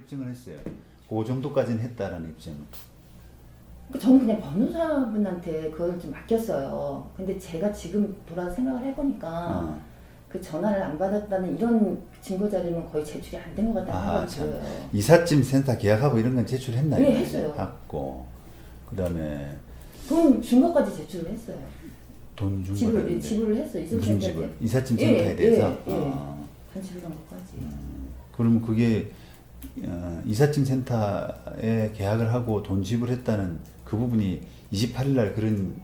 입증을 했어요. 그 정도까지는 했다라는 입증. 저는 그냥 변호사분한테 그걸 좀 맡겼어요. 근데 제가 지금 돌아 생각을 해보니까 그 전화를 안 받았다는 이런 증거 자료는 거의 제출이 안 된 것 같다는 생각이 들어요. 이삿짐 센터 계약하고 이런 건 제출했나요? 네, 했어요. 했고 그다음에 돈 준 것까지 제출을 했어요. 돈 준 거 지불을 했어요. 무슨 지불? 이삿짐 센터에 대해서? 한 지불한 것까지. 그러면 그게 이삿짐 센터에 계약을 하고 돈 지불했다는 그 부분이 28일 날 그런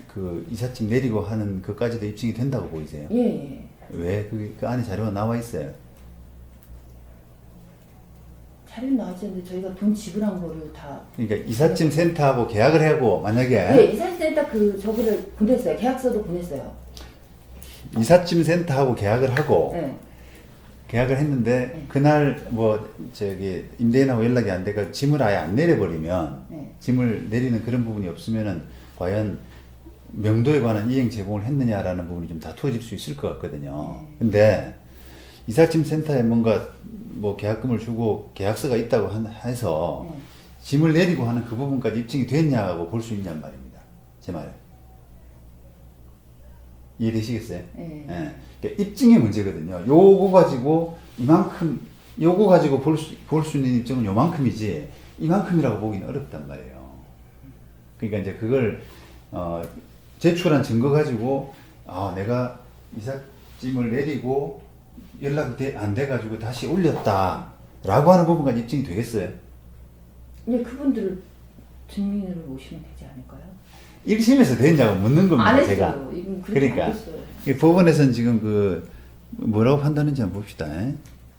그 이삿짐 내리고 하는 것까지도 입증이 된다고 보이세요? 예. 왜? 그 안에 자료가 나와 있어요. 자료는 나왔지 않는데 저희가 돈 지불한 거를 다. 그러니까 이삿짐 센터하고 계약을 하고 만약에 네, 이삿짐센터 저거를 보냈어요. 계약서도 보냈어요. 이삿짐 센터하고 계약을 하고 네. 계약을 했는데 그날 뭐 저기 임대인하고 연락이 안 돼가 짐을 아예 안 내려버리면 짐을 내리는 그런 부분이 없으면은 과연 명도에 관한 이행 제공을 했느냐라는 부분이 좀 다투어질 수 있을 것 같거든요. 근데 이삿짐 센터에 뭔가 뭐 계약금을 주고 계약서가 있다고 해서 짐을 내리고 하는 그 부분까지 입증이 됐냐고 볼 수 있냔 말입니다. 제 말에. 이해되시겠어요? 네. 예. 그러니까 입증의 문제거든요. 요거 가지고 이만큼, 요거 가지고 볼 수 있는 입증은 요만큼이지, 이만큼이라고 보기는 어렵단 말이에요. 그러니까 이제 그걸, 제출한 증거 가지고, 내가 이삿짐을 내리고 연락이 안 돼가지고 다시 올렸다. 라고 하는 부분까지 입증이 되겠어요? 근데 그분들을 증인으로 모시면 되지 않을까요? 1심에서 됐냐고 묻는 겁니다, 안 했어요. 제가. 이건 그렇게 그러니까. 안 했어요. 법원에서는 지금 뭐라고 판단했는지 한번 봅시다. 이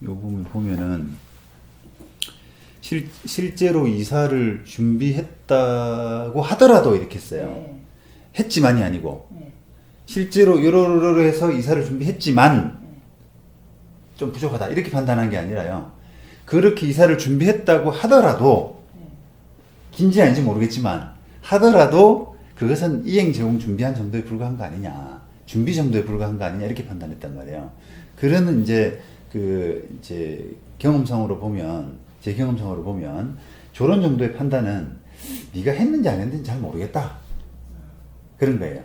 부분 보면은, 실제로 이사를 준비했다고 하더라도 이렇게 했어요. 네. 했지만이 아니고, 네. 실제로 요러요러 해서 이사를 준비했지만, 좀 부족하다. 이렇게 판단한 게 아니라요. 그렇게 이사를 준비했다고 하더라도, 긴지 아닌지 모르겠지만, 하더라도 그것은 이행 제공 준비한 정도에 불과한 거 아니냐. 준비 정도에 불과한 거 아니냐. 이렇게 판단했단 말이에요. 그러는 이제, 경험상으로 보면, 제 경험상으로 보면, 저런 정도의 판단은 네가 했는지 안 했는지 잘 모르겠다. 그런 거예요.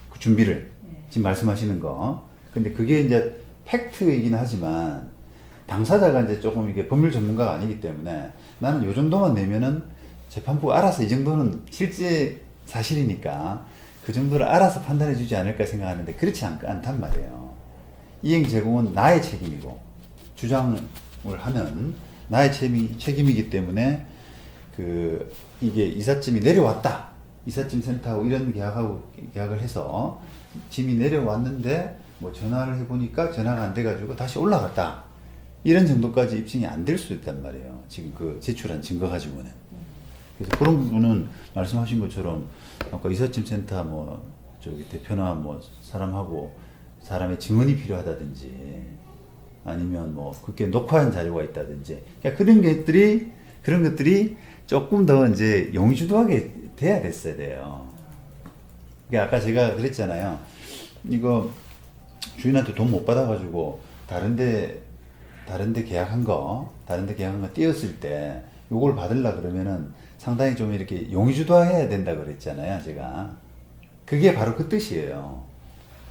그 준비를. 지금 말씀하시는 거. 근데 그게 이제 팩트이긴 하지만, 당사자가 이제 조금 이게 법률 전문가가 아니기 때문에 나는 요 정도만 내면은 재판부가 알아서 이 정도는 실제 사실이니까 그 정도를 알아서 판단해 주지 않을까 생각하는데 그렇지 않단 말이에요. 이행 제공은 나의 책임이고 주장을 하는 나의 책임이기 때문에 이게 이삿짐이 내려왔다. 이삿짐 센터하고 이런 계약을 해서 짐이 내려왔는데 뭐 전화를 해보니까 전화가 안 돼가지고 다시 올라갔다. 이런 정도까지 입증이 안 될 수 있단 말이에요. 지금 그 제출한 증거 가지고는. 그래서 그런 부분은 말씀하신 것처럼 아까 이삿짐 센터 대표나 사람의 증언이 필요하다든지 아니면 그게 녹화한 자료가 있다든지 그러니까 그런 것들이 조금 더 이제 용의주도하게 돼야 됐어야 돼요. 그러니까 아까 제가 그랬잖아요. 이거 주인한테 돈 못 받아가지고 다른데 계약한 거 띄었을 때 요걸 받으려 그러면은 상당히 좀 이렇게 용의주도해야 된다 그랬잖아요, 제가. 그게 바로 그 뜻이에요.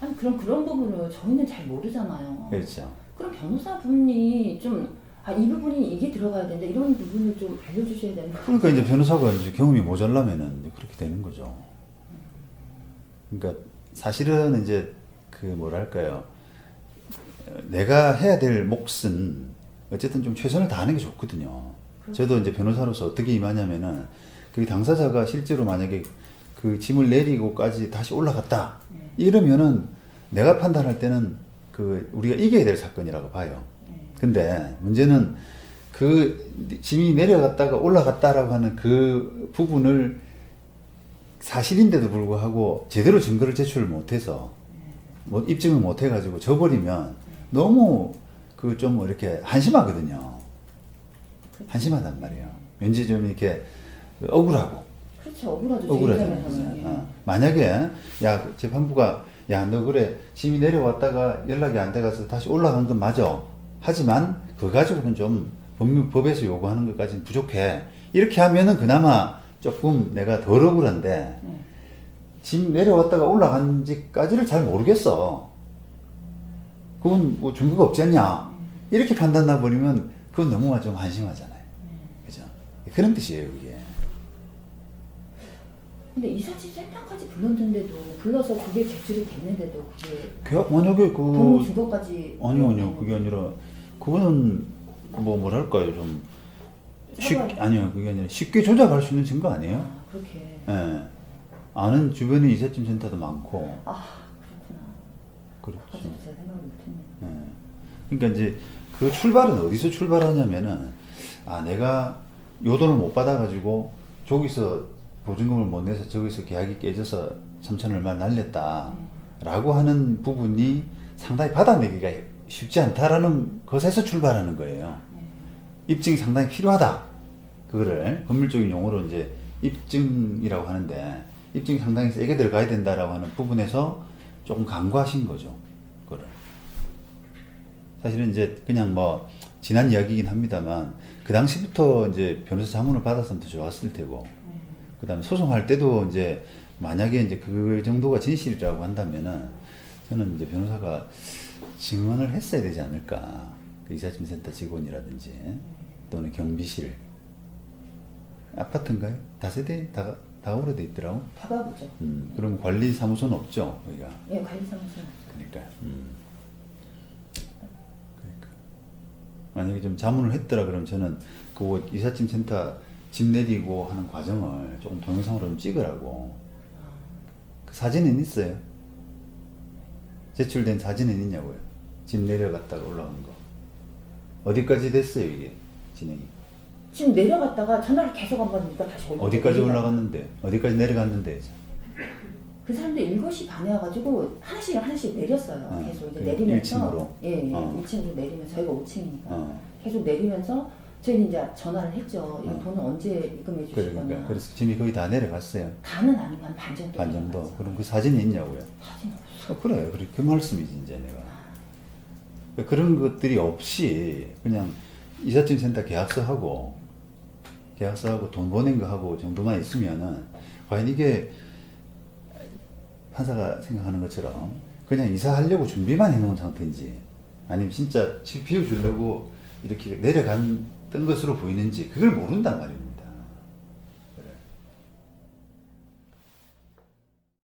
아니 그런 부분을 저희는 잘 모르잖아요. 그렇죠. 그럼 변호사분이 좀 이 부분이 이게 들어가야 된다 이런 부분을 좀 알려주셔야 되는 거. 그러니까 이제 변호사가 이제 경험이 모자라면은 이제 그렇게 되는 거죠. 그러니까 사실은 이제 내가 해야 될 몫은 어쨌든 좀 최선을 다하는 게 좋거든요. 저도 이제 변호사로서 어떻게 임하냐면은 그 당사자가 실제로 만약에 그 짐을 내리고까지 다시 올라갔다 이러면은 내가 판단할 때는 우리가 이겨야 될 사건이라고 봐요. 근데 문제는 그 짐이 내려갔다가 올라갔다라고 하는 그 부분을 사실인데도 불구하고 제대로 증거를 제출을 못해서 입증을 못해가지고 져버리면 너무 좀 이렇게 한심하거든요. 한심하단 말이에요. 왠지 좀 이렇게 억울하고. 그렇죠. 억울하죠. 억울하잖아요. 만약에 재판부가 너 그래 짐이 내려왔다가 연락이 안 돼가서 다시 올라간 건 맞아. 하지만 그거 가지고는 좀 법에서 요구하는 것까지는 부족해. 이렇게 하면은 그나마 조금 내가 덜 억울한데 집 내려왔다가 올라간 지까지를 잘 모르겠어. 그건 뭐 증거가 없지 않냐. 이렇게 판단나 버리면 그건 너무 좀 한심하잖아요. 그죠? 그런 뜻이에요, 그게. 근데 이삿짐 센터까지 불렀는데도 불러서 그게 제출이 됐는데도 그게 만약에 돈 증거까지 아니요 그게 아니라 그거는 뭐랄까요 좀 아니요 그게 아니라 쉽게 조작할 수 있는 증거 아니에요? 아, 그렇게 예. 아는 주변에 이삿짐 센터도 많고. 아 그렇구나. 그렇죠. 제가 생각을 못했네. 예. 그러니까 이제 그 출발은 어디서 출발하냐면은 내가 요 돈을 못 받아가지고 저기서 보증금을 못 내서 저기서 계약이 깨져서 3천 얼마 날렸다 라고 하는 부분이 상당히 받아내기가 쉽지 않다라는 것에서 출발하는 거예요. 입증이 상당히 필요하다. 그거를 법률적인 용어로 이제 입증이라고 하는데 입증이 상당히 세게 들어가야 된다라고 하는 부분에서 조금 간과하신 거죠. 그거를. 사실은 이제 그냥 뭐 지난 이야기이긴 합니다만 그 당시부터 이제 변호사 자문을 받았으면 더 좋았을 테고 그 다음에 소송할 때도 이제 만약에 이제 그 정도가 진실이라고 한다면은 저는 이제 변호사가 증언을 했어야 되지 않을까. 그 이삿짐 센터 직원이라든지 또는 경비실. 아파트인가요? 다세대? 다 오래돼 있더라고. 다가보죠. 그럼 관리사무소는 없죠, 여기가. 예, 관리사무소. 그러니까. 그러니까. 만약에 좀 자문을 했더라 그러면 저는 그 이삿짐 센터 집 내리고 하는 과정을 조금 동영상으로 좀 찍으라고. 그 사진은 있어요. 제출된 사진은 있냐고요. 집 내려갔다가 올라오는 거. 어디까지 됐어요, 이게 진행이? 지금 내려갔다가 전화를 계속 안 받으니까 다시 어디까지 올라갔는데? 어디까지 내려갔는데? 그 사람들 7시 반에 와가지고 하나씩 내렸어요. 계속 이제 그 내리면서 1층으로? 예, 1층으로 내리면서 저희가 5층이니까 계속 내리면서 저희는 이제 전화를 했죠. 이 돈은 언제 입금해 주실 거냐. 그러니까 그래서 짐이 거의 다 내려갔어요. 다는 아니고 한 반 정도. 반 정도. 그럼 그 사진이 있냐고요? 사진 없어. 그래, 그 말씀이지 이제 내가. 그런 것들이 없이 그냥 이삿짐 센터 계약서하고 돈 보낸 거 하고 정도만 있으면은 과연 이게 판사가 생각하는 것처럼 그냥 이사하려고 준비만 해놓은 상태인지 아니면 진짜 집 비워주려고 이렇게 내려갔던 것으로 보이는지 그걸 모른단 말입니다.